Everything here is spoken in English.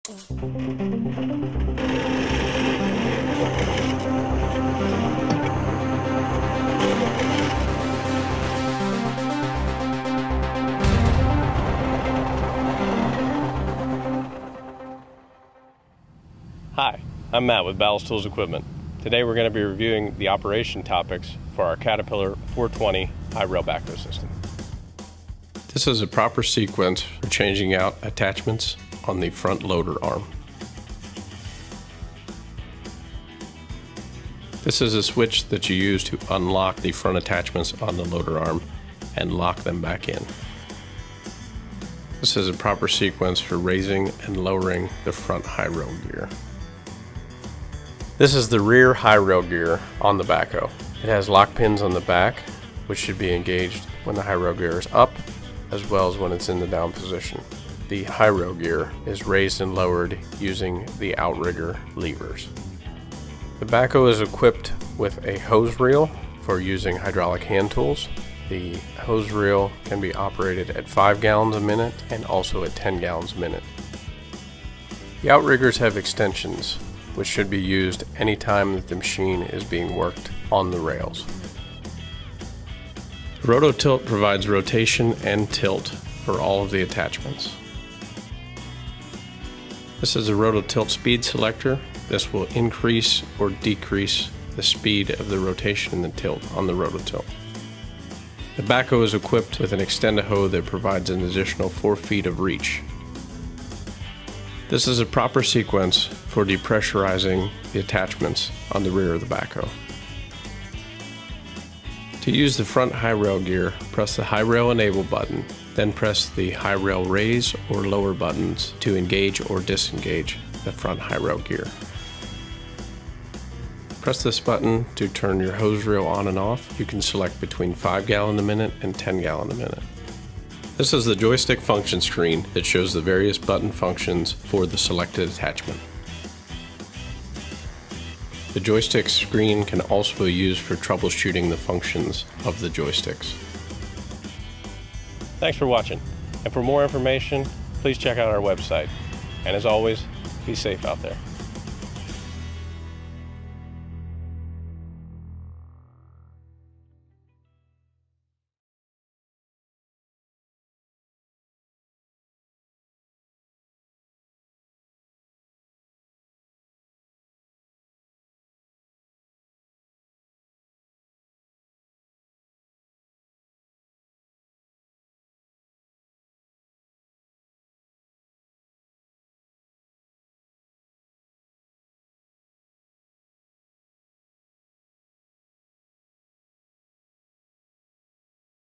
Hi, I'm Matt with Ballast Tools Equipment. Today we're going to be reviewing the operation topics for our Caterpillar 420 high rail backhoe system. This is a proper sequence for changing out attachments on the front loader arm. This is a switch that you use to unlock the front attachments on the loader arm and lock them back in. This is a proper sequence for raising and lowering the front high rail gear. This is the rear high rail gear on the backhoe. It has lock pins on the back, which should be engaged when the high rail gear is up, as well as when it's in the down position. The high rail gear is raised and lowered using the outrigger levers. The backhoe is equipped with a hose reel for using hydraulic hand tools. The hose reel can be operated at 5 gallons a minute and also at 10 gallons a minute. The outriggers have extensions, which should be used anytime that the machine is being worked on the rails. The rototilt provides rotation and tilt for all of the attachments. This is a rototilt speed selector. This will increase or decrease the speed of the rotation and the tilt on the rototilt. The backhoe is equipped with an extend-a-hoe that provides an additional 4 feet of reach. This is a proper sequence for depressurizing the attachments on the rear of the backhoe. To use the front high rail gear, press the high rail enable button, then press the high rail raise or lower buttons to engage or disengage the front high rail gear. Press this button to turn your hose reel on and off. You can select between 5 gallon a minute and 10 gallon a minute. This is the joystick function screen that shows the various button functions for the selected attachment. The joystick screen can also be used for troubleshooting the functions of the joysticks. Thanks for watching, and for more information, please check out our website. And as always, be safe out there.